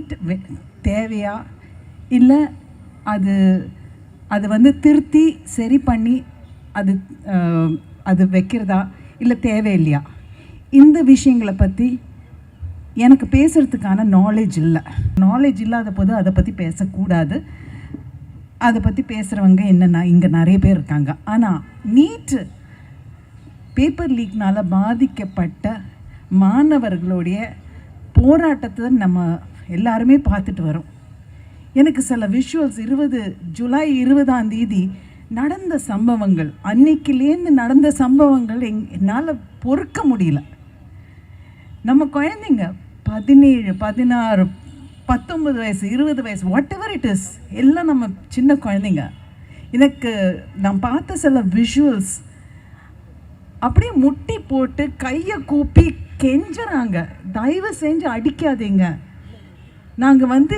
NEET தேவையா இல்லை அது அது வந்து திருத்தி சரி பண்ணி அது அது வைக்கிறதா இல்லை தேவையில்லையா, இந்த விஷயங்களை பற்றி எனக்கு பேசுகிறதுக்கான நாலேஜ் இல்லை. நாலேஜ் இல்லாத போது அதை பற்றி பேசக்கூடாது. அதை பற்றி பேசுகிறவங்க என்னென்னா இங்கே நிறைய பேர் இருக்காங்க. ஆனால் நீட் பேப்பர் லீக்னால் பாதிக்கப்பட்ட மாணவர்களுடைய போராட்டத்தை நம்ம எல்லாருமே பார்த்துட்டு வரோம். எனக்கு சில விஷுவல்ஸ் ஜூலை 20 நடந்த சம்பவங்கள், அன்னைக்கிலேருந்து நடந்த சம்பவங்கள் என்னால் பொறுக்க முடியல. நம்ம குழந்தைங்க 17, 16, 19 வயசு, 20 வயசு, வாட் எவர் இட் இஸ், எல்லாம் நம்ம சின்ன குழந்தைங்க. எனக்கு நான் பார்த்த சில விஷுவல்ஸ் அப்படியே முட்டி போட்டு கையை கூப்பி கெஞ்சுறாங்க, தயவு செஞ்சு அடிக்காதீங்க. நாங்கள் வந்து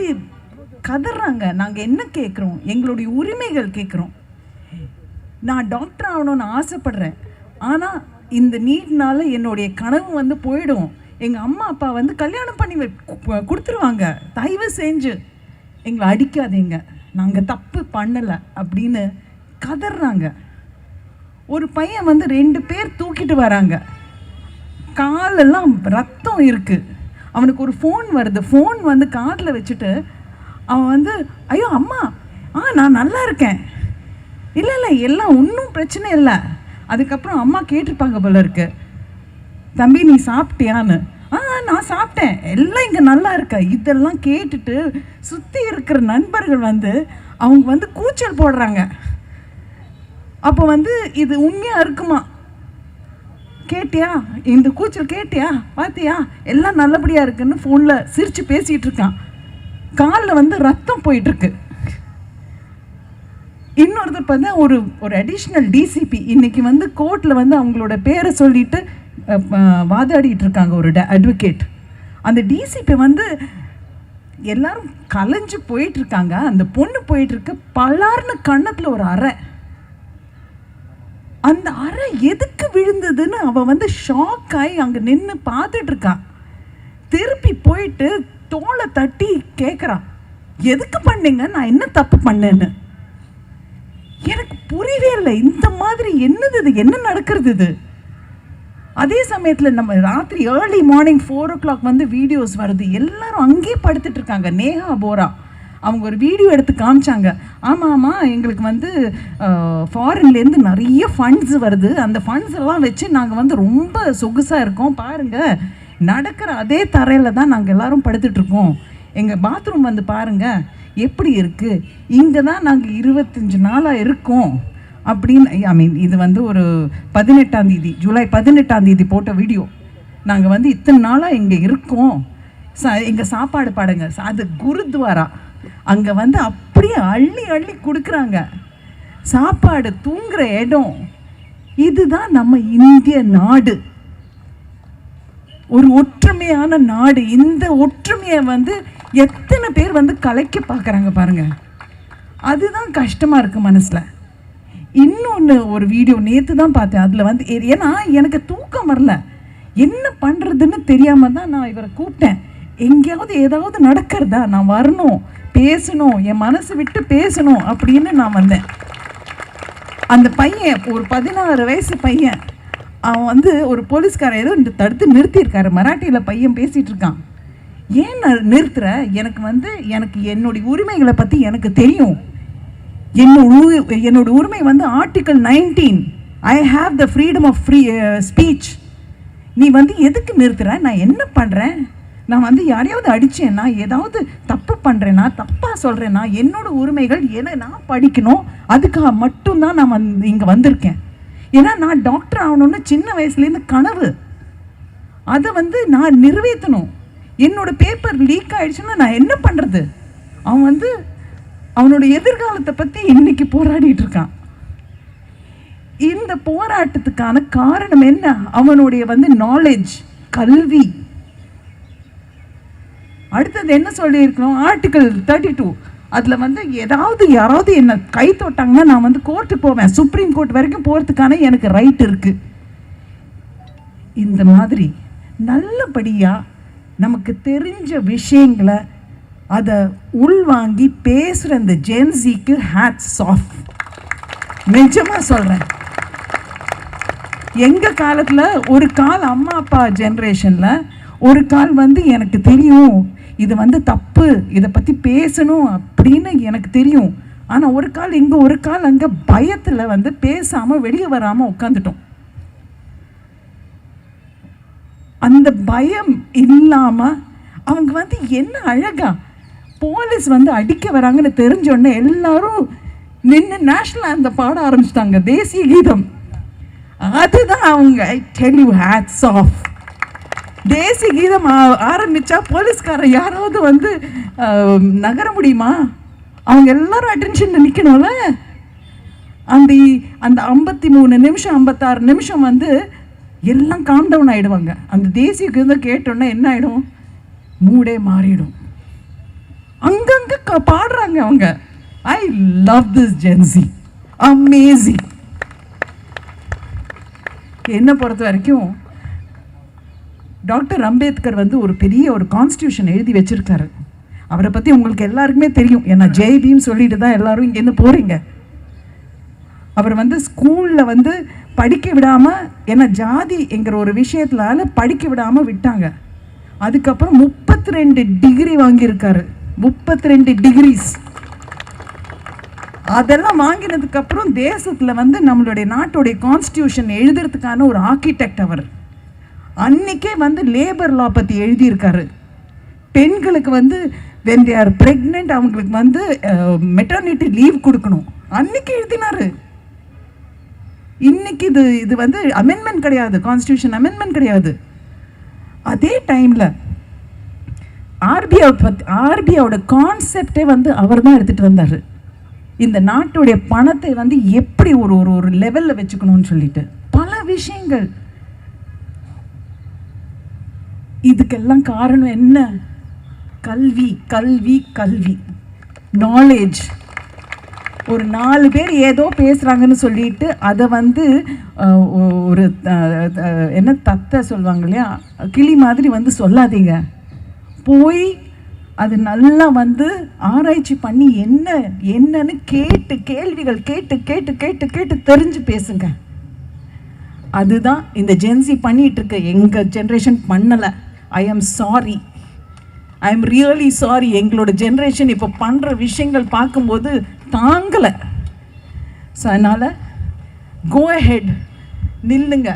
கதறாங்க, நாங்கள் என்ன கேட்குறோம், எங்களுடைய உரிமைகள் கேட்குறோம். நான் டாக்டர் ஆகணும்னு ஆசைப்படுறேன், ஆனால் இந்த நீட்னால என்னுடைய கனவு வந்து போயிடும். எங்கள் அம்மா அப்பா வந்து கல்யாணம் பண்ணி கொடுத்துருவாங்க, தயவு செஞ்சு எங்களை அடிக்காதீங்க, நாங்கள் தப்பு பண்ணலை அப்படின்னு கதறாங்க. ஒரு பையன் வந்து 2 பேர் தூக்கிட்டு வராங்க, காலெல்லாம் ரத்தம் இருக்குது. அவனுக்கு ஒரு ஃபோன் வருது, ஃபோன் வந்து காதில் வச்சுட்டு அவன் வந்து ஐயோ அம்மா நான் நல்லா இருக்கேன், இல்லை இல்லை எல்லாம் ஒன்றும் பிரச்சனை இல்லை. அதுக்கப்புறம் அம்மா கேட்டிருப்பாங்க போல இருக்கு, தம்பி நீ சாப்பிட்டியான்னு. நான் சாப்பிட்டேன், எல்லாம் இங்கே நல்லா இருக்க. இதெல்லாம் கேட்டுட்டு சுற்றி இருக்கிற நண்பர்கள் வந்து அவங்க வந்து கூச்சல் போடுறாங்க. அப்போ வந்து இது உண்மையாக இருக்குமா, கேட்டியா இந்த கூச்சல் கேட்டியா, பார்த்தியா எல்லாம் நல்லபடியாக இருக்குன்னு ஃபோனில் சிரித்து பேசிகிட்டு இருக்கான். காலில் வந்து ரத்தம் போயிட்டுருக்கு. இன்னொருத்தர் பார்த்தா ஒரு அடிஷ்னல் டிசிபி இன்னைக்கு வந்து கோர்ட்டில் வந்து அவங்களோட பேரை சொல்லிட்டு வாதாடிட்டு இருக்காங்க, ஒரு அட்வொகேட். அந்த டிசிபி வந்து எல்லாரும் கலைஞ்சு போயிட்டுருக்காங்க. அந்த பொண்ணு போயிட்டுருக்கு, பலார்னு கண்ணத்தில் ஒரு அறை. அந்த அறை எதுக்கு விழுந்ததுன்னு அவன் வந்து ஷாக் ஆகி அங்கே நின்று பார்த்துட்டு இருக்கான். திருப்பி போயிட்டு தோலை தட்டி கேட்குறான், எதுக்கு பண்ணீங்க, நான் என்ன தப்பு பண்ணேன்னு. எனக்கு புரியவே இல்லை, இந்த மாதிரி என்னது இது, என்ன நடக்கிறது இது. அதே சமயத்தில் நம்ம ராத்திரி ஏர்லி மார்னிங் 4 o'clock வந்து வீடியோஸ் வருது, எல்லாரும் அங்கேயே படுத்துட்டு இருக்காங்க. நேஹா போரா அவங்க ஒரு வீடியோ எடுத்து காமிச்சாங்க. ஆமாம் எங்களுக்கு வந்து ஃபாரின்லேருந்து நிறைய ஃபண்ட்ஸ் வருது, அந்த ஃபண்ட்ஸ் எல்லாம் வச்சு நாங்கள் வந்து ரொம்ப சொகுசாக இருக்கோம், பாருங்கள் நடக்கிற அதே தரையில் தான் நாங்கள் எல்லோரும் படுத்துட்ருக்கோம், எங்கள் பாத்ரூம் வந்து பாருங்கள் எப்படி இருக்குது, இங்கே தான் நாங்கள் 25 நாளாக இருக்கோம் அப்படின்னு. இது வந்து ஒரு 18ஆம் தேதி, ஜூலை 18ஆம் தேதி போட்ட வீடியோ. நாங்கள் வந்து இத்தனை நாளாக இங்கே இருக்கோம், எங்கள் சாப்பாடு பாடுங்க. அது குருத்வாரா, அங்கே வந்து அப்படியே அள்ளி அள்ளி கொடுக்குறாங்க சாப்பாடு, தூங்குற இடம். இதுதான் நம்ம இந்திய நாடு, ஒரு ஒற்றுமையான நாடு. இந்த ஒற்றுமையை வந்து எத்தனை பேர் வந்து கலைக்க பார்க்குறாங்க பாருங்க, அதுதான் கஷ்டமாக இருக்குது மனசில். இன்னொன்று ஒரு வீடியோ நேற்று தான் பார்த்தேன், அதில் வந்து ஏன்னா எனக்கு தூக்கம் வரல, என்ன பண்ணுறதுன்னு தெரியாமல் தான் நான் இவரை கூப்பிட்டேன். எங்கேயாவது ஏதாவது நடக்கிறதா, நான் வரணும், பேசணும், என் மனசு விட்டு பேசணும் அப்படின்னு நான் வந்தேன். அந்த பையன் ஒரு 16 வயசு பையன், அவன் வந்து ஒரு போலீஸ்காரன் ஏதோ தடுத்து நிறுத்தியிருக்காரு. மராட்டியில் பையன் பேசிகிட்டு இருக்கான். ஏன் நான் நிறுத்துற, எனக்கு என்னுடைய உரிமைகளை பற்றி எனக்கு தெரியும். என்னோட உரிமை வந்து article 19, I have the freedom of speech. நீ வந்து எதுக்கு நிறுத்துற, நான் என்ன பண்ணுறேன், நான் வந்து யாரையாவது அடித்தேன்னா, ஏதாவது தப்பு பண்ணுறேன்னா, தப்பாக சொல்கிறேன்னா, என்னோட உரிமைகள் நான் படிக்கணும், அதுக்காக மட்டும்தான் நான் இங்கே வந்திருக்கேன். ஏன்னா நான் டாக்டர் ஆகணும்னு சின்ன வயசுலேருந்து கனவு, அதை வந்து நான் நிறைவேற்றணும். என்னோட பேப்பர் லீக் ஆகிடுச்சுன்னா நான் என்ன பண்ணுறது. அவன் வந்து அவனோட எதிர்காலத்தை பற்றி இன்னைக்கு போராடிட்டு இருக்கான். இந்த போராட்டத்துக்கான காரணம் என்ன, அவனுடைய வந்து நாலேஜ், கல்வி. அடுத்தது என்ன சொல்லியிருக்கணும், ஆர்டிக்கல் 32, அதில் வந்து யாராவது என்னை கை தொட்டாங்கன்னா நான் வந்து கோர்ட்டுக்கு போவேன், சுப்ரீம் கோர்ட் வரைக்கும் போகிறதுக்கான எனக்கு ரைட் இருக்குது. இந்த மாதிரி நல்லபடியாக நமக்கு தெரிஞ்ச விஷயங்களை அதை உள்வாங்கி பேசுகிற இந்த ஜென்சிக்கு ஹேட்ஸ் ஆஃப். நிஜமாக சொல்கிறேன். எங்கள் காலத்தில் ஒரு கால் அம்மா அப்பா ஜென்ரேஷனில் ஒரு கால் வந்து எனக்கு தெரியும் இது வந்து தப்பு, இதை பற்றி பேசணும் அப்படின்னு எனக்கு தெரியும். ஆனால் ஒரு கால் இங்கே ஒரு கால் அங்கே பயத்தில் வந்து பேசாமல் வெளியே வராமல் உட்காந்துட்டோம். அந்த பயம் இல்லாமல் அவங்க வந்து என்ன அழகா போலீஸ் வந்து அடிக்க வராங்கன்னு தெரிஞ்சோடனே எல்லாரும் நின்று நேஷ்னல் அந்த பாட ஆரம்பிச்சிட்டாங்க, தேசிய கீதம். அதுதான் அவங்க I tell you hats off. தேசிய கீதம் ஆரம்பித்தா போலீஸ்காரர் யாராவது வந்து நகர முடியுமா? அவங்க எல்லாரும் அட்டென்ஷனில் நிற்கணும்ல. அந்த அந்த 53 நிமிஷம் 56 நிமிஷம் வந்து எல்லாம் காம் டவுன் ஆகிடுவாங்க. அந்த தேசிய கீதம் கேட்டோன்னா என்ன ஆகிடும்? மூடே மாறிடும். அங்கங்கே பாடுறாங்க அவங்க. I love this Gen Z, amazing. என்னை பொறுத்த வரைக்கும் டாக்டர் அம்பேத்கர் வந்து ஒரு பெரிய ஒரு கான்ஸ்டியூஷன் எழுதி வச்சிருக்காரு. அவரை பற்றி உங்களுக்கு எல்லாருக்குமே தெரியும். ஏன்னா ஜெய்பீம் சொல்லிட்டு தான் எல்லாரும் இங்கேருந்து போகிறீங்க. அவர் வந்து ஸ்கூலில் வந்து படிக்க விடாமல், ஏன்னா ஜாதி என்கிற ஒரு விஷயத்தினால படிக்க விடாமல் விட்டாங்க. அதுக்கப்புறம் 32 டிகிரி வாங்கியிருக்காரு. 32 டிகிரிஸ். அதெல்லாம் வாங்கினதுக்கப்புறம் தேசத்தில் வந்து நம்மளுடைய நாட்டுடைய கான்ஸ்டியூஷன் எழுதுறதுக்கான ஒரு ஆர்கிடெக்ட் அவர். அன்றைக்கே வந்து லேபர் லா பற்றி எழுதியிருக்காரு. பெண்களுக்கு வந்து when they are pregnant அவங்களுக்கு வந்து மெட்டர்னிட்டி லீவ் கொடுக்கணும். அன்றைக்கி எழுதினார். இன்னைக்கு இது வந்து அமெண்ட்மெண்ட் கிடையாது, கான்ஸ்டியூஷன் அமெண்ட்மெண்ட் கிடையாது. அதே டைமில் ஆர்பிஐயோட கான்செப்டே வந்து அவர் தான் எடுத்துகிட்டு வந்தார். இந்த நாட்டுடைய பணத்தை வந்து எப்படி ஒரு ஒரு லெவலில் வச்சுக்கணும்னு சொல்லிட்டு பல விஷயங்கள். இதுக்கெல்லாம் காரணம் என்ன? கல்வி, கல்வி, கல்வி, நாலேஜ். ஒரு 4 பேர் ஏதோ பேசுகிறாங்கன்னு சொல்லிட்டு அதை வந்து ஒரு என்ன தத்தை சொல்லுவாங்க இல்லையா, கிளி மாதிரி வந்து சொல்லாதீங்க. போய் அது நல்லா வந்து ஆராய்ச்சி பண்ணி என்னன்னு கேட்டு கேள்விகள் கேட்டு கேட்டு கேட்டு கேட்டு தெரிஞ்சு பேசுங்க. அதுதான் இந்த ஜென்சி பண்ணிகிட்டு இருக்கு. எங்கள் ஜென்ரேஷன் பண்ணலை. I am sorry, I am really sorry. எங்களோட ஜென்ரேஷன் இப்போ பண்ணுற விஷயங்கள் பார்க்கும்போது தாங்கலை. ஸோ அதனால் கோ அஹெட், நில்லுங்க,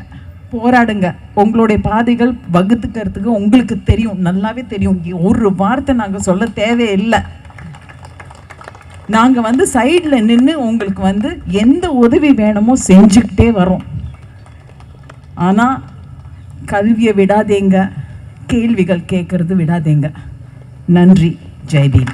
போராடுங்க. உங்களுடைய பாதைகள் வகுத்துக்கிறதுக்கு உங்களுக்கு தெரியும், நல்லாவே தெரியும். ஒரு வார்த்தை நாங்கள் சொல்ல தேவையில்லை. நாங்கள் வந்து சைடில் நின்று உங்களுக்கு வந்து எந்த உதவி வேணுமோ செஞ்சுக்கிட்டே வரோம். ஆனால் கல்வியை விடாதீங்க, கேள்விகள் கேட்கறது விடாதீங்க. நன்றி. ஜெய்பீம்.